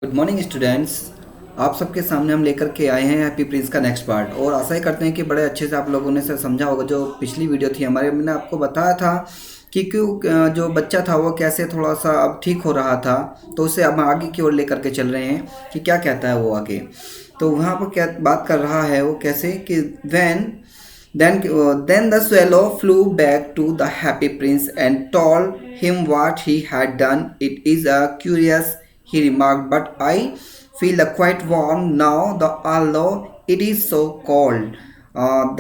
Good morning students. आप सबके सामने हम लेकर के आए हैं हैप्पी प्रिंस का नेक्स्ट पार्ट और आशा ही करते हैं कि बड़े अच्छे से आप लोगों ने समझा होगा। जो पिछली वीडियो थी हमारे, मैंने आपको बताया था कि क्यों जो बच्चा था वो कैसे थोड़ा सा अब ठीक हो रहा था, तो उसे अब आगे की ओर लेकर के चल रहे हैं कि क्या कहता है वो आगे। तो वहाँ पर क्या बात कर रहा है वो, कैसे कि then the swallow flew back to the happy prince and told him what he had done. It is a curious, he remarked, but I feel quite warm now, although it is so cold.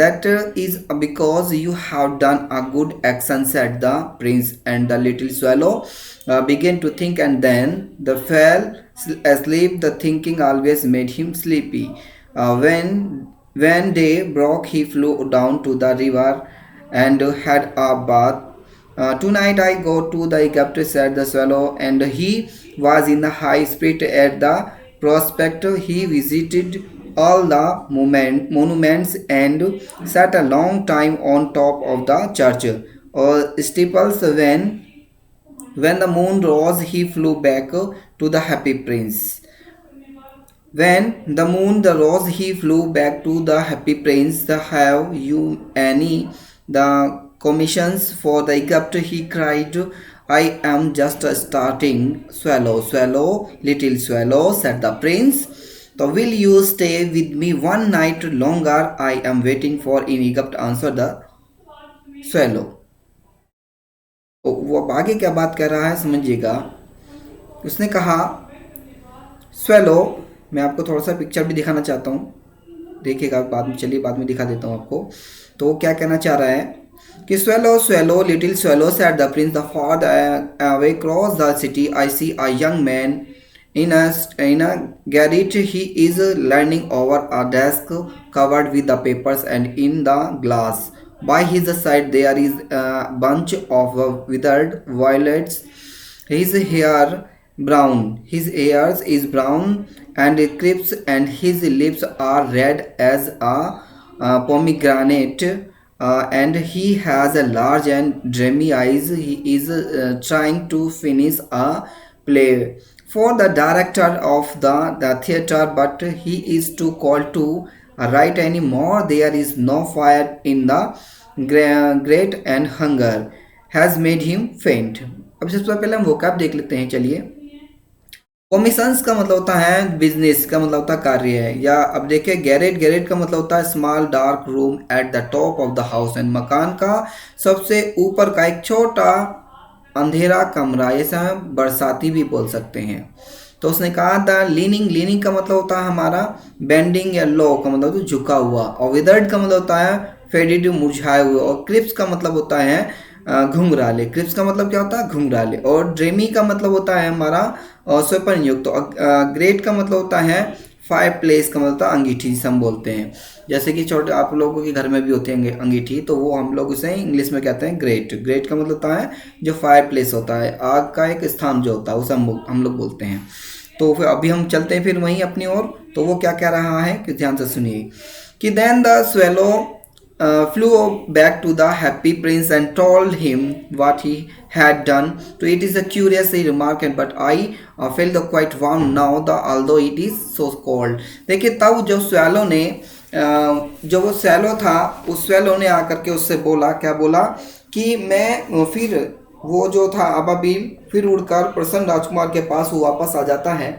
That is because you have done a good action, said the prince. And the little swallow began to think, and then the fell asleep. The thinking always made him sleepy. When day broke, he flew down to the river and had a bath. Tonight I go to the Egypt, said the swallow, and he was in the high spirit at the prospect. He visited all the monuments and sat a long time on top of the church or steeples. When the moon rose, he flew back to the happy prince. When the moon rose, he flew back to the happy prince. Have you any the commissions for the Egypt? He cried. I am just starting. Swallow, swallow, little swallow, said the prince. So will you stay with me one night longer? I am waiting for in Egypt, answered the swallow. तो वो अब आगे क्या बात कर रहा है समझिएगा। उसने कहा स्वेलो, मैं आपको थोड़ा सा पिक्चर भी दिखाना चाहता हूँ, देखिएगा बाद में। चलिए बाद में दिखा देता हूँ आपको। तो वो क्या कहना चाह रहा है कि swallow swallow little swallow said the prince the far away cross the city I see a young man in a garret. He is leaning over a desk covered with the papers, and in the glass by his side there is a bunch of withered violets. His ears is brown and crisp, and his lips are red as a pomegranate. And he has a large and dreamy eyes. He is trying to finish a play for the director of the theater, but he is too cold to write anymore. There is no fire in the grate, and hunger has made him faint. अब सबसे पहले हम vocab देख लेते हैं। चलिए, commissions का मतलब होता है बिजनेस, का मतलब होता है कार्य है। या अब देखिए गैरेट, गैरेट का मतलब होता है small dark room at the top of the house, and मकान का सबसे ऊपर का एक छोटा अंधेरा कमरा, जैसे हम बरसाती भी बोल सकते हैं। तो उसने कहा द लीनिंग, लीनिंग का मतलब होता है हमारा बेंडिंग या लो का मतलब तो झुका हुआ, और विदर्ड का मतलब होता है फेडेड मुरझाए हुए, और क्रिप्स का मतलब होता है घुंघराले। क्रिप्स का मतलब क्या होता है घुंघराले, और ड्रेमी का मतलब होता है हमारा स्वपन युक्त। तो ग्रेट का मतलब होता है फायर प्लेस का मतलब होता है अंगीठी, जिसे हम बोलते हैं। जैसे कि छोटे आप लोगों के घर में भी होती है अंगीठी, तो वो हम लोग उसे इंग्लिश में कहते हैं ग्रेट। ग्रेट का मतलब होता है जो फायर प्लेस होता है, आग का एक स्थान जो होता है उसे हम लोग बोलते हैं। तो फिर अभी हम चलते हैं फिर वहीं अपनी ओर। तो वो क्या कह रहा है कि ध्यान से सुनिए कि then the swallow flew back to the happy prince and told him what he had done. So it is a curious remark, but I felt quite warm now, although it is so cold. देखिए तब जो swallow ने जो वो swallow था, उस swallow ने आकर के उससे बोला, क्या बोला कि मैं फिर वो जो था अबाबिल फिर उड़कर प्रसन्न राजकुमार के पास वो वापस आ जाता है।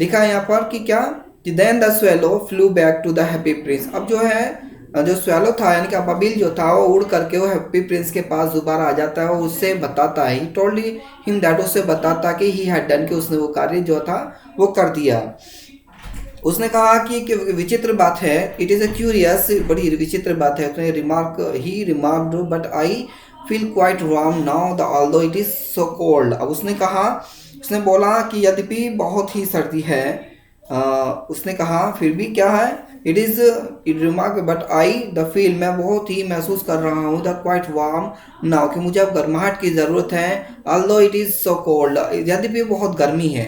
लिखा है यहाँ पर कि क्या कि then the swallow flew back to the happy prince. अब जो है जो स्वेलो था यानी कि अबाबिल जो था वो उड़ करके वो हैप्पी प्रिंस के पास दोबारा आ जाता है और उससे बताता है, ही टोल्ड हिम दैट, उससे बताता कि ही हैड डन, कि उसने वो कार्य जो था वो कर दिया। उसने कहा कि विचित्र बात है, इट इज़ अ क्यूरियस, बड़ी विचित्र बात है। उसने ही remarked but I feel quite warm now the although it is so cold. अब उसने कहा, उसने बोला कि यद्यपि बहुत ही सर्दी है, उसने कहा फिर भी क्या है, it remark but I the feel, मैं बहुत ही महसूस कर रहा हूँ द क्वाइट वार्म नाउ, कि मुझे अब गर्माहट की ज़रूरत है। Although it is so cold, यद्यपि बहुत गर्मी है,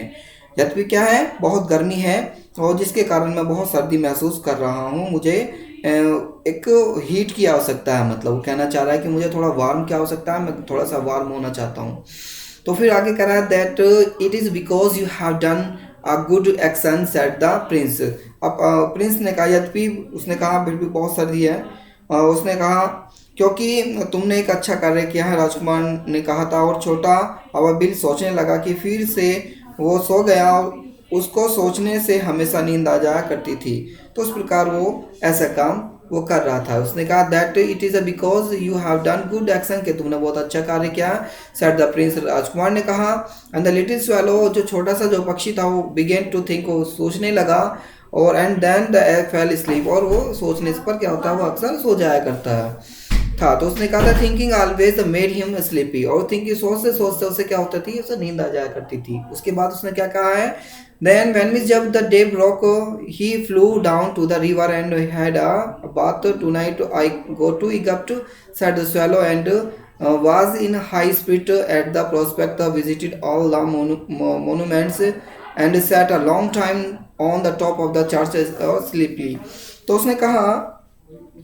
यद्यपि क्या है बहुत गर्मी है, और जिसके कारण मैं बहुत सर्दी महसूस कर रहा हूँ। मुझे एक हीट की आवश्यकता है, मतलब वो कहना चाह रहा है कि मुझे थोड़ा वार्म की आवश्यकता है, मैं थोड़ा सा वार्म होना चाहता हूँ। तो फिर आगे कह रहा है that it is because you have done a good action said the Prince. अब प्रिंस ने कहा, यद्यपि उसने कहा फिर भी बहुत सर्दी है, उसने कहा क्योंकि तुमने एक अच्छा कार्य किया है, राजकुमार ने कहा था। और छोटा अबाबिल सोचने लगा कि फिर से वो सो गया। उसको सोचने से हमेशा नींद आ जाया करती थी, तो उस प्रकार वो ऐसा काम वो कर रहा था। उसने कहा that it is because you have done good action, कि तुमने बहुत अच्छा कार्य किया, सेड द प्रिंस, राजकुमार ने कहा। एंड द लिटिल स्वैलो, जो छोटा सा जो पक्षी था, वो बिगेन टू थिंक, वो सोचने लगा। और and then the egg fell sleep, और वो सोचने पर क्या होता है, वो अक्सर सो जाया करता है था। तो उसने कहा था thinking always made him sleepy, और थिंकिंग सोचते सोचते उसे क्या होता थी, उसे नींद आ जाया करती थी। उसके बाद उसने क्या कहा है, देन व्हेन मीन्स जब the day broke he flew down to the river and had a bath tonight I go to Egypt, said the swallow, and was in high spirit at the prospect of visited all the monuments and sat a long time on the top of the church sleepily। तो उसने कहा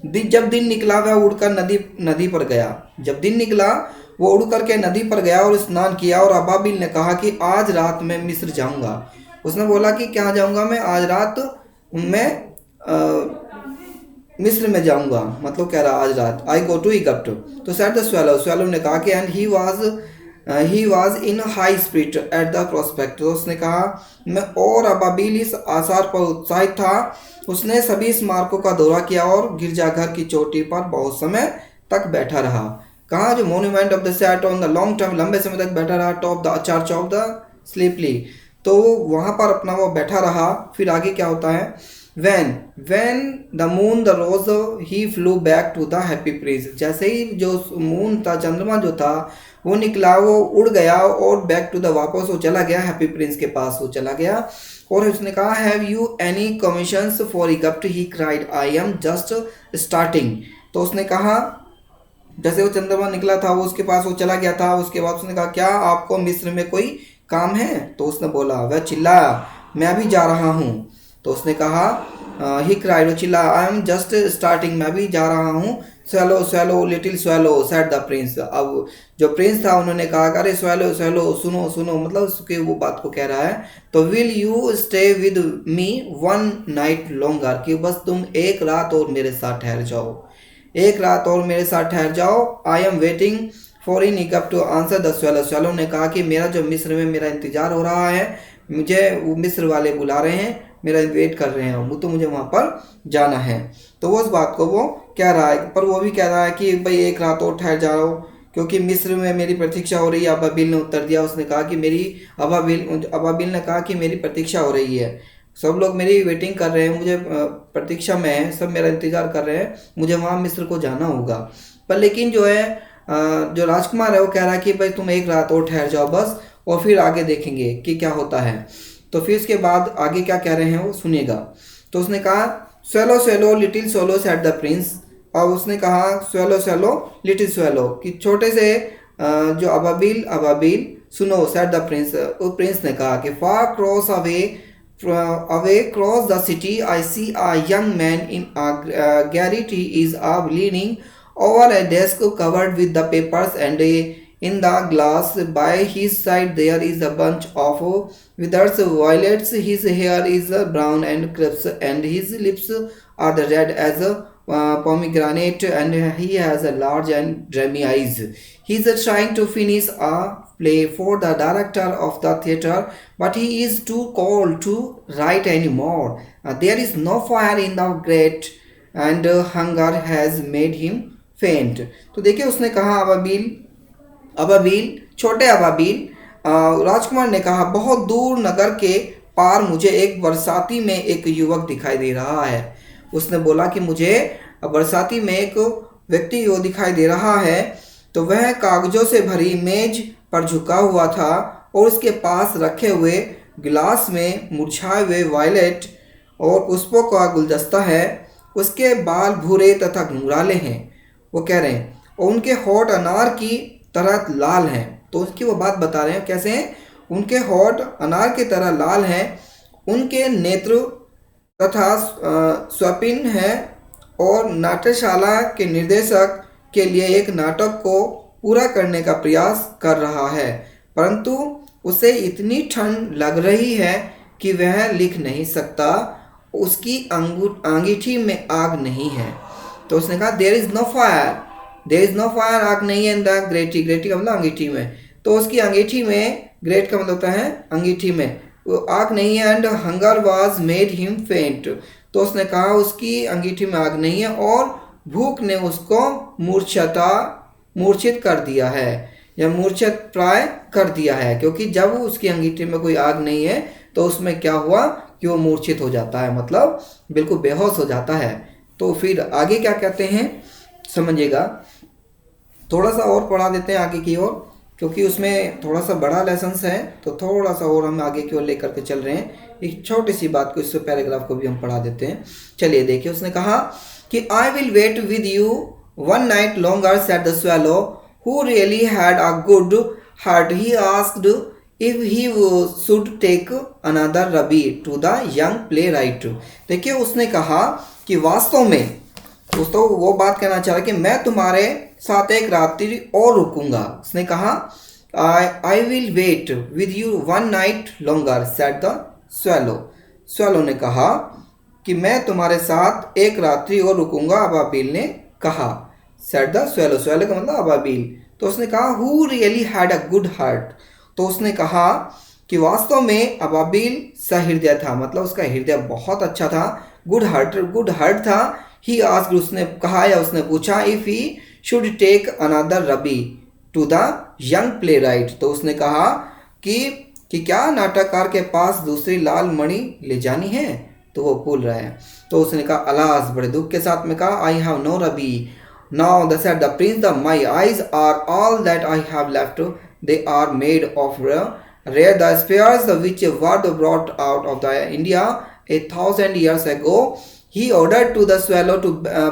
जब दिन निकला वह उड़कर नदी नदी पर गया। जब दिन निकला वो उड़ करके नदी पर गया और स्नान किया। और अबाबिल ने कहा कि आज रात मैं मिस्र जाऊंगा। उसने बोला कि क्या जाऊंगा मैं, आज रात मैं मिस्र में जाऊंगा, मतलब कह रहा आज रात, आई गो टू इजिप्ट। तो सेड द swallow, swallow ने कहा कि and he was in high spirit at the prospect. तो उसने कहा मैं, और अबाबिल इस आसार पर उत्साहित था। उसने सभी स्मारकों का दौरा किया और गिरजाघर की चोटी पर बहुत समय तक बैठा रहा। कहा जो monument of the sat on the long term, लंबे समय तक बैठा रहा। Top the church of the sleepily, तो वहाँ पर अपना वो बैठा रहा। फिर आगे क्या होता है, when the moon the rose he flew back to the happy prince। जैसे ही जो मून था, चंद्रमा जो था वो निकला, वो उड़ गया और बैक टू द, वापस वो चला गया हैप्पी प्रिंस के पास, वो चला गया। और उसने कहा have you any commissions for Egypt, he cried I am just starting. तो उसने कहा जैसे वो चंद्रमा निकला था, वो उसके पास वो चला गया था। उसके बाद उसने कहा क्या आपको मिस्र में कोई काम है? तो उसने बोला, वह चिल्लाया मैं अभी जा रहा हूँ। तो उसने कहा ही क्राइड, चिल्ला, आई एम जस्ट स्टार्टिंग, मैं भी जा रहा हूँ। swallow swallow little swallow said the prince। अब जो प्रिंस था उन्होंने कहा अरे swallow swallow सुनो सुनो, मतलब उसके वो बात को कह रहा है। तो will you stay with me one night longer, कि बस तुम एक रात और मेरे साथ ठहर जाओ, एक रात और मेरे साथ ठहर जाओ। I am waiting for in Egypt to answer the swallow। swallow ने कहा कि मेरा जो मिस्र में मेरा इंतजार हो रहा है, मुझे वो मिस्र वाले बुला रहे हैं, मेरा वेट कर रहे हैं, वो तो मुझे वहाँ पर जाना है। तो वो उस बात को वो कह रहा है, पर वो भी कह रहा है कि भाई एक रात और ठहर जाओ, क्योंकि मिस्र में मेरी प्रतीक्षा हो रही है। अबाबिल ने उत्तर दिया, उसने कहा कि अबाबिल ने कहा कि मेरी प्रतीक्षा हो रही है, सब लोग मेरी वेटिंग कर रहे हैं, मुझे प्रतीक्षा में है, सब मेरा इंतज़ार कर रहे हैं, मुझे वहाँ मिस्र को जाना होगा। पर लेकिन जो है जो राजकुमार है वो कह रहा है कि भाई तुम एक रात और ठहर जाओ बस, और फिर आगे देखेंगे कि क्या होता है। तो फिर उसके बाद आगे क्या कह रहे हैं वो सुनिएगा। तो उसने कहा swallow swallow little swallow said the prince। और उसने कहा swallow swallow लिटिल swallow, कि छोटे से जो अबाबिल सुनो, said the prince। वो प्रिंस ने कहा कि far across away across the city I see a young man in a garret, he is leaning over a desk covered with the papers, and in the glass by his side there is a bunch of withered violets. His hair is brown and crisp, and his lips are the red as a pomegranate, and he has a large and dreamy eyes. He is trying to finish a play for the director of the theater, but he is too cold to write anymore. There is no fire in the grate, and hunger has made him faint। तो देखिए उसने कहा छोटे अबाबिल, राजकुमार ने कहा बहुत दूर नगर के पार मुझे एक बरसाती में एक युवक दिखाई दे रहा है। उसने बोला कि मुझे बरसाती में एक व्यक्ति वो दिखाई दे रहा है। तो वह कागजों से भरी मेज पर झुका हुआ था और उसके पास रखे हुए गिलास में मुरझाए हुए वायलेट और पुष्पों का गुलदस्ता है। उसके बाल भूरे तथा घुंघराले हैं, वो कह रहे हैं, और उनके होठ अनार की तरह लाल हैं। तो उसकी वो बात बता रहे हैं कैसे हैं, उनके होठ अनार की तरह लाल हैं, उनके नेत्र तथा स्वपिन है, और नाट्यशाला के निर्देशक के लिए एक नाटक को पूरा करने का प्रयास कर रहा है, परंतु उसे इतनी ठंड लग रही है कि वह लिख नहीं सकता, उसकी अंगीठी में आग नहीं है। तो उसने कहा there is no fire, there is no fire, आग नहीं है इन द ग्रेटी, ग्रेटी का मतलब अंगीठी में, तो उसकी अंगीठी में, ग्रेट का मतलब होता है अंगीठी में, वो आग नहीं है। And hunger was made him फेंट, तो उसने कहा उसकी अंगीठी में आग नहीं है और भूख ने उसको मूर्छित कर दिया है या मूर्छित प्राय कर दिया है, क्योंकि जब उसकी अंगीठी में कोई आग नहीं है तो उसमें क्या हुआ कि वो मूर्छित हो जाता है, मतलब बिल्कुल बेहोश हो जाता है। तो फिर आगे क्या कहते हैं समझिएगा, थोड़ा सा और पढ़ा देते हैं आगे की ओर, क्योंकि उसमें थोड़ा सा बड़ा लेसन्स है, तो थोड़ा सा और हम आगे की ओर लेकर के चल रहे हैं। एक छोटी सी बात को, इस पैराग्राफ को भी हम पढ़ा देते हैं। चलिए देखिए, उसने कहा कि I will wait with you one night longer said the swallow who really had a good heart, he asked if he should take another ruby to the young playwright. देखिए उसने कहा कि वास्तव में दोस्तों वो बात कहना चाह रहा है कि मैं तुम्हारे साथ एक रात्रि और रुकूंगा। उसने कहा I will wait with you one night longer said the swallow, swallow ने कहा कि मैं तुम्हारे साथ एक रात्रि और रुकूंगा, अबाबिल ने कहा। सेड द स्वेलो, स्वेलो का मतलब अबाबिल। तो उसने कहा who really had a good heart, तो उसने कहा कि वास्तव में अबाबिल सहृदय था, मतलब उसका हृदय बहुत अच्छा था। गुड हार्ट था। ही आस्क्ड, उसने कहा या उसने पूछा, if he should take another ruby to the young playwright, तो उसने कहा कि क्या नाटककार के पास दूसरी लाल मणि ले जानी है, तो वो भूल रहा है। तो उसने कहा अलास, बड़े दुख के साथ में कहा, I have no ruby now the said the prince the my eyes are all that I have left, they are made of rare the sapphires which were brought out of the India 1,000 years ago. He ordered to the swallow to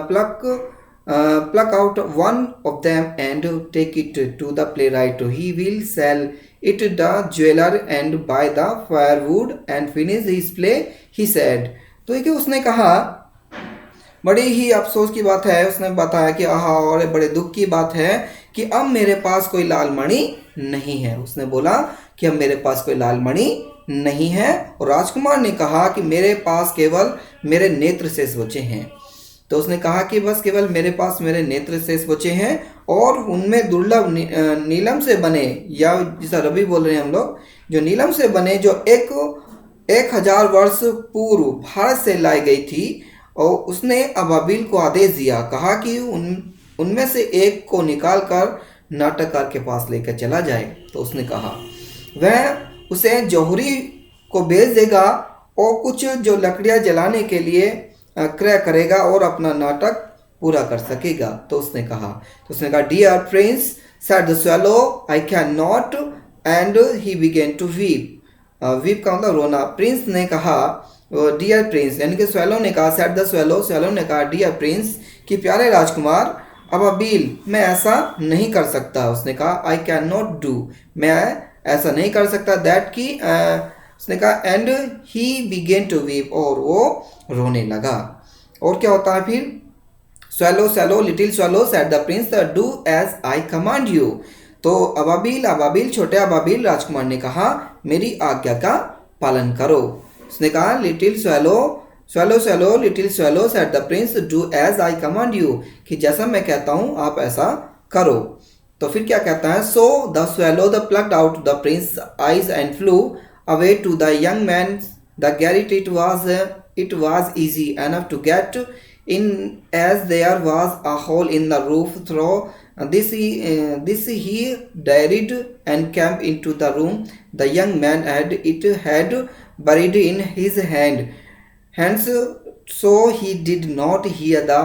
pluck out one of them and take it to the playwright. He will sell it to the jeweler and buy the firewood and finish his play, he said. तो ये उसने कहा, बड़ी ही अफसोस की बात है, उसने बताया कि आहा, और बड़े दुख की बात है कि अब मेरे पास कोई लाल मणि नहीं है। उसने बोला कि अब मेरे पास कोई लाल मणि नहीं है, और राजकुमार ने कहा कि मेरे पास केवल मेरे नेत्र शेष बचे हैं। तो उसने कहा कि बस केवल मेरे पास मेरे नेत्र शेष बचे हैं, और उनमें दुर्लभ नीलम से बने, या जिसे रबी बोल रहे हैं हम लोग, जो नीलम से बने, जो 1,000 वर्ष पूर्व भारत से लाई गई थी। और उसने अबाबिल को आदेश दिया, कहा कि उनमें से एक को निकाल कर नाटककार के पास लेकर चला जाए। तो उसने कहा वह उसे जौहरी को भेज देगा और कुछ जो लकड़ियां जलाने के लिए क्रय करेगा और अपना नाटक पूरा कर सकेगा। तो उसने कहा dear prince said the swallow I cannot, and he began to weep. Weep का मतलब रोना। प्रिंस ने कहा, डियर प्रिंस यानी कि स्वेलो ने कहा, सेड द स्वेलो, स्वेलो ने कहा डियर प्रिंस कि प्यारे राजकुमार, अबाबिल मैं ऐसा नहीं कर सकता। उसने कहा आई कैन नॉट डू, मैं ऐसा नहीं कर सकता। दैट की उसने कहा and he began to weep, और वो रोने लगा। और क्या होता है फिर, swallow swallow little swallow said the prince do as I command you. तो अबाबिल छोटे अबाबिल, राजकुमार ने कहा मेरी आज्ञा का पालन करो। उसने कहा little swallow swallow little swallow said the prince do as I command you, कि जैसा मैं कहता हूँ आप ऐसा करो। तो फिर क्या कहता है, so the swallow the plucked out the prince eyes and flew away to the young man the garret. It was easy enough to get in as there was a hole in the roof through this he dared and came into the room. The young man had buried in his hands, so he did not hear the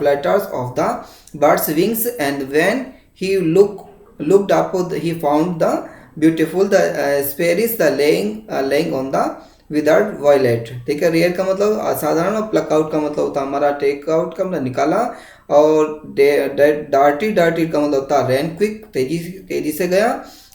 flutters of the bird's wings, and when he looked up he found the beautiful sparrows laying on the without violet. ठीक है, rare का मतलब असाधारण और plug out का मतलब होता है हमारा टेक आउट का मतलब निकाला, और डार्टी का मतलब होता है रैन क्विक, तेजी से गया,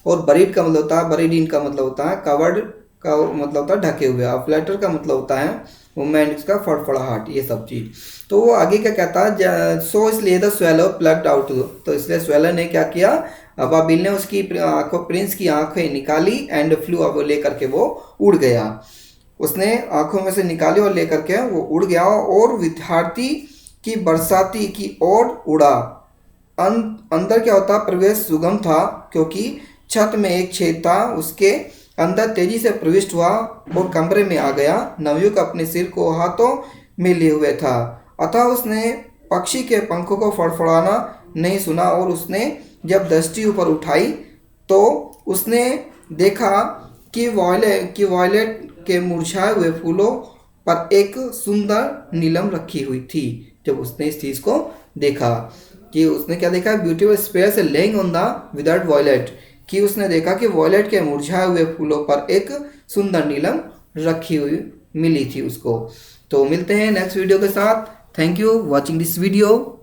और बरीड का मतलब होता है, बरीड इन का मतलब होता है कवर्ड का मतलब होता है ढके हुए, और फ्लैटर का मतलब होता है मूवमेंट का फड़फड़ाहट, ये सब चीज़। तो वो आगे क्या कहता है, सो इसलिए द स्वेलो प्लक्ड आउट, तो इसलिए स्वेलो ने क्या किया, बाबिल ने उसकी आंखों प्रिंस की आंखें निकाली एंड फ्लू अब लेकर के वो उड़ गया। उसने आंखों में से निकाली और लेकर के वो उड़ गया और विद्यार्थी की बरसाती की ओर उड़ा। अंदर क्या होता, प्रवेश सुगम था क्योंकि छत में एक छेद था। उसके अंदर तेजी से प्रविष्ट हुआ और कमरे में आ गया। नवयुवक अपने सिर को हाथों में लिए हुए था, अतः उसने पक्षी के पंखों को फड़फड़ाना नहीं सुना और उसने जब दृष्टि ऊपर उठाई तो उसने देखा कि वॉयलेट के मुरझाए हुए फूलों पर एक सुंदर नीलम रखी हुई थी। जब उसने इस चीज को देखा कि उसने क्या देखा, beautiful sapphires laying on the without violet, कि उसने देखा कि वॉयलेट के मुरझाए हुए फूलों पर एक सुंदर नीलम रखी हुई मिली थी उसको। तो मिलते हैं नेक्स्ट वीडियो के साथ। Thank you watching this video.